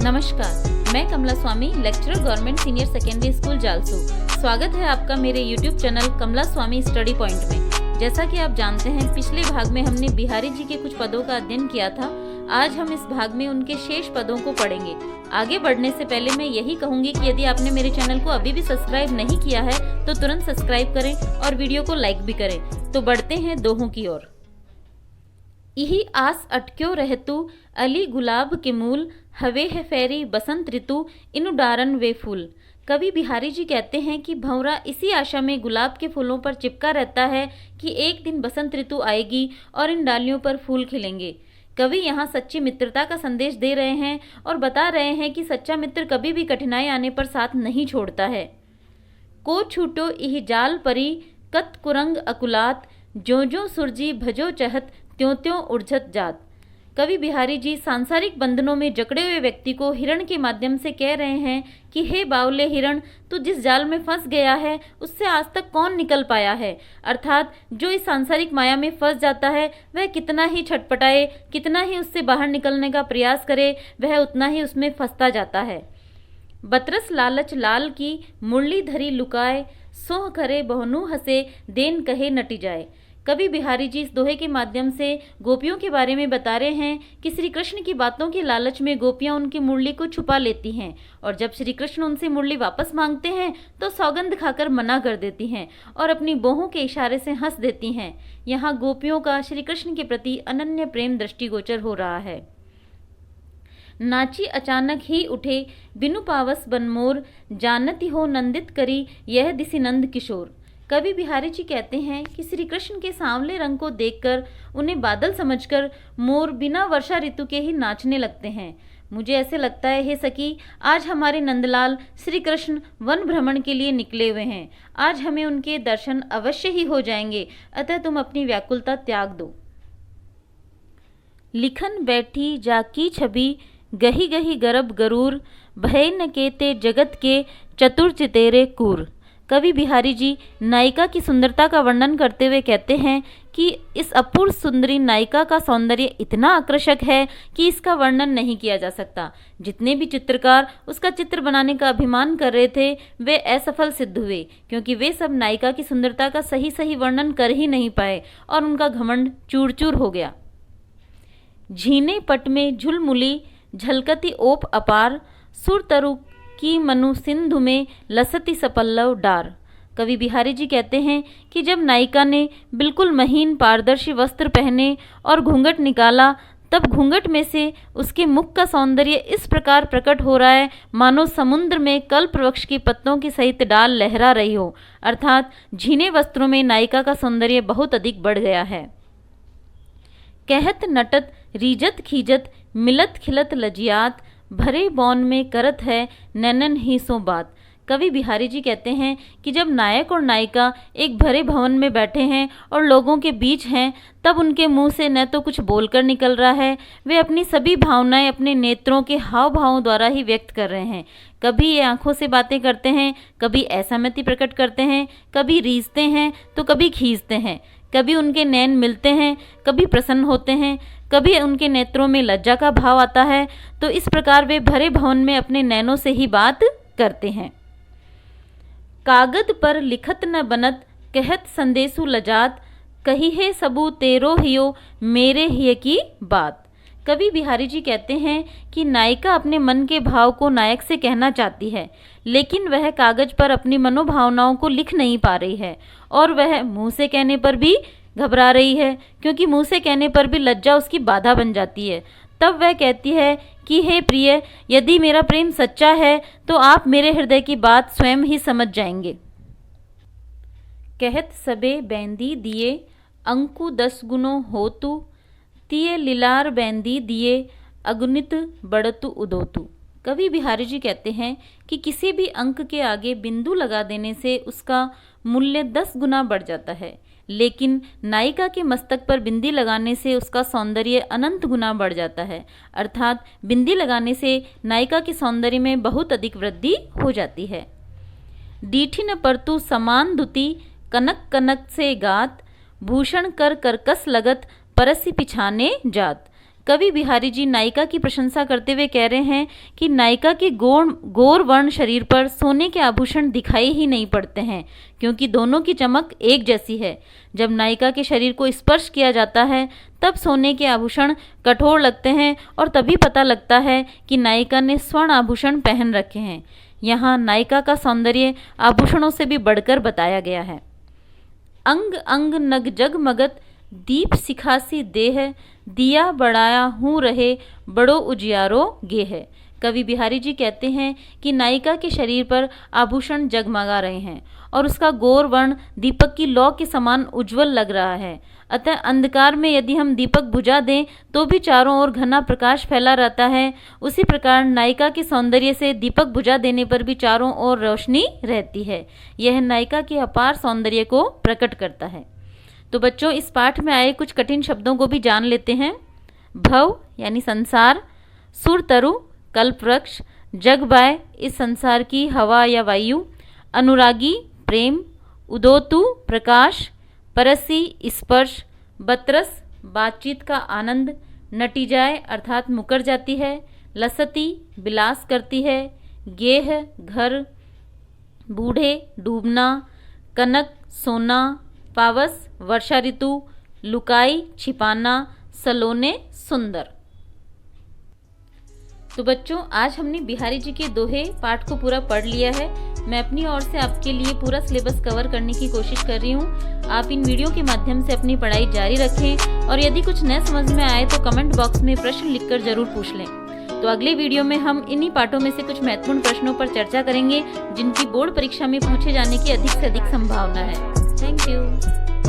नमस्कार, मैं Kamla Swami, lecturer government senior secondary school Jalsu. स्वागत है आपका मेरे YouTube channel Kamla Swami study point में। जैसा कि आप जानते हैं, पिछले भाग में हमने बिहारी जी के कुछ पदों का अध्ययन किया था। आज हम इस भाग में उनके शेष पदों को पढ़ेंगे। आगे बढ़ने से पहले मैं यही कहूंगी कि यदि आपने मेरे चैनल को अभी भी सब्सक्राइब नहीं किया है तो तुरंत सब्सक्राइब करें और वीडियो को लाइक भी करें। तो बढ़ते हैं दोहों की ओर। यही आस अटक्यो रहतु अली गुलाब के मूल, हवे है फेरी बसंत ऋतु इन डारन वे फूल। कवि बिहारी जी कहते हैं कि भंवरा इसी आशा में गुलाब के फूलों पर चिपका रहता है कि एक दिन बसंत ऋतु आएगी और इन डालियों पर फूल खिलेंगे। कवि यहाँ सच्ची मित्रता का संदेश दे रहे हैं और बता रहे हैं कि सच्चा मित्र कभी भी कठिनाई आने पर साथ नहीं छोड़ता है। को छूटो इह जाल परी कत कुरंग अकुलात, जो जो सुरजी भजो चहत त्यों त्यों उर्झत जात। कवि बिहारी जी सांसारिक बंधनों में जकड़े हुए व्यक्ति को हिरण के माध्यम से कह रहे हैं कि हे बावले हिरण, तू जिस जाल में फंस गया है उससे आज तक कौन निकल पाया है। अर्थात जो इस सांसारिक माया में फंस जाता है वह कितना ही छटपटाए, कितना ही उससे बाहर निकलने का प्रयास करे, वह उतना ही उसमें फंसता जाता है। बतरस लालच लाल की मुरली धरी लुकाए, सोह करे बहुनू हसे देन कहे नटी जाए। कवि बिहारी जी इस दोहे के माध्यम से गोपियों के बारे में बता रहे हैं कि श्री कृष्ण की बातों के लालच में गोपियां उनकी मुरली को छुपा लेती हैं और जब श्री कृष्ण उनसे मुरली वापस मांगते हैं तो सौगंध खाकर मना कर देती हैं और अपनी बाहों के इशारे से हंस देती हैं। यहाँ गोपियों का श्री कृष्ण के प्रति अनन्य प्रेम दृष्टिगोचर हो रहा है। नाची अचानक ही उठे बिनु पावस बनमोर, जानती हो नंदित करी यह दिसी नंद किशोर। कवि बिहारी जी कहते हैं कि श्री कृष्ण के सांवले रंग को देखकर उन्हें बादल समझकर मोर बिना वर्षा ऋतु के ही नाचने लगते हैं। मुझे ऐसे लगता है हे सखी, आज हमारे नंदलाल श्री कृष्ण वन भ्रमण के लिए निकले हुए हैं। आज हमें उनके दर्शन अवश्य ही हो जाएंगे, अतः तुम अपनी व्याकुलता त्याग दो। लिखन बैठी जाकी छवि गही गही गरब गरूर, भय न केते जगत के चतुर चितेरे कूर। कवि बिहारी जी नायिका की सुंदरता का वर्णन करते हुए कहते हैं कि इस अपूर्व सुंदरी नायिका का सौंदर्य इतना आकर्षक है कि इसका वर्णन नहीं किया जा सकता। जितने भी चित्रकार उसका चित्र बनाने का अभिमान कर रहे थे वे असफल सिद्ध हुए, क्योंकि वे सब नायिका की सुंदरता का सही सही वर्णन कर ही नहीं पाए और उनका घमंड चूर चूर हो गया। झीने पट में झुलमुली झलकती ओप अपार, सुर तरु की मनु सिंधु में लसती सपल्लव डार। कवि बिहारी जी कहते हैं कि जब नायिका ने बिल्कुल महीन पारदर्शी वस्त्र पहने और घूंघट निकाला तब घूंघट में से उसके मुख का सौंदर्य इस प्रकार प्रकट हो रहा है मानो समुद्र में कल्प वृक्ष की पत्तों की सहित डाल लहरा रही हो। अर्थात झीने वस्त्रों में नायिका का सौंदर्य बहुत अधिक बढ़ गया है। कहत नटत रीजत खीजत मिलत खिलत लजियात, भरे बौन में करत है नैनन ही सो बात। कवि बिहारी जी कहते हैं कि जब नायक और नायिका एक भरे भवन में बैठे हैं और लोगों के बीच हैं तब उनके मुंह से न तो कुछ बोलकर निकल रहा है, वे अपनी सभी भावनाएं अपने नेत्रों के हाव भावों द्वारा ही व्यक्त कर रहे हैं। कभी ये आंखों से बातें करते हैं, कभी असहमति प्रकट करते हैं, कभी रीझते हैं तो कभी खींचते हैं। कभी उनके नैन मिलते हैं, कभी प्रसन्न होते हैं, कभी उनके नेत्रों में लज्जा का भाव आता है। तो इस प्रकार वे भरे भवन में अपने नैनों से ही बात करते हैं। कागद पर लिखत न बनत कहत संदेशु लजात, कही है सबू तेरो हियो मेरे हिय की बात। कवि बिहारी जी कहते हैं कि नायिका अपने मन के भाव को नायक से कहना चाहती है, लेकिन वह कागज पर अपनी मनोभावनाओं को लिख नहीं पा रही है और वह मुंह से कहने पर भी घबरा रही है, क्योंकि मुंह से कहने पर भी लज्जा उसकी बाधा बन जाती है। तब वह कहती है कि हे प्रिय, यदि मेरा प्रेम सच्चा है तो आप मेरे हृदय की बात स्वयं ही समझ जाएंगे। कहत सबे बैंदी दिए अंकु 10 गुनो होतु, तिये लीलार बैंदी दिए अगुनित बढ़तु उदोतु। कवि बिहारी जी कहते हैं कि किसी भी अंक के आगे बिंदु लगा देने से उसका मूल्य 10 गुना बढ़ जाता है, लेकिन नायिका के मस्तक पर बिंदी लगाने से उसका सौंदर्य अनंत गुना बढ़ जाता है। अर्थात बिंदी लगाने से नायिका के सौंदर्य में बहुत अधिक वृद्धि हो जाती है। डीठी न परतु समान धुति कनक कनक से गात, भूषण कर करकस लगत परसी पिछाने जात। कवि बिहारी जी नायिका की प्रशंसा करते हुए कह रहे हैं कि नायिका के गौर वर्ण शरीर पर सोने के आभूषण दिखाई ही नहीं पड़ते हैं, क्योंकि दोनों की चमक एक जैसी है। जब नायिका के शरीर को स्पर्श किया जाता है तब सोने के आभूषण कठोर लगते हैं और तभी पता लगता है कि नायिका ने स्वर्ण आभूषण पहन रखे हैं। यहाँ नायिका का सौंदर्य आभूषणों से भी बढ़कर बताया गया है। अंग अंग नग जगमगत दीप सिखासी देह, दिया बढ़ाया हूँ रहे बड़ो उजियारो गेह। कवि बिहारी जी कहते हैं कि नायिका के शरीर पर आभूषण जगमगा रहे हैं और उसका गौर वर्ण दीपक की लौ के समान उज्जवल लग रहा है। अतः अंधकार में यदि हम दीपक बुझा दें तो भी चारों ओर घना प्रकाश फैला रहता है, उसी प्रकार नायिका के सौंदर्य से दीपक बुझा देने पर भी चारों ओर रोशनी रहती है। यह नायिका के अपार सौंदर्य को प्रकट करता है। तो बच्चों, इस पाठ में आए कुछ कठिन शब्दों को भी जान लेते हैं। भव यानी संसार, सुरतरु कल्पवृक्ष, जगबाय इस संसार की हवा या वायु, अनुरागी प्रेम, उदोतु प्रकाश, परसी स्पर्श, बतरस बातचीत का आनंद, नटी जाए अर्थात मुकर जाती है, लसती विलास करती है, गेह घर, बूढ़े डूबना, कनक सोना, पावस वर्षा ऋतु, लुकाई छिपाना, सलोने सुंदर। तो बच्चों, आज हमने बिहारी जी के दोहे पाठ को पूरा पढ़ लिया है। मैं अपनी ओर से आपके लिए पूरा सिलेबस कवर करने की कोशिश कर रही हूँ। आप इन वीडियो के माध्यम से अपनी पढ़ाई जारी रखें और यदि कुछ न समझ में आए तो कमेंट बॉक्स में प्रश्न लिखकर जरूर पूछ लें। तो अगले वीडियो में हम इन्हीं पाठों में से कुछ महत्वपूर्ण प्रश्नों पर चर्चा करेंगे जिनकी बोर्ड परीक्षा में पूछे जाने की अधिक से अधिक संभावना है। Thank you.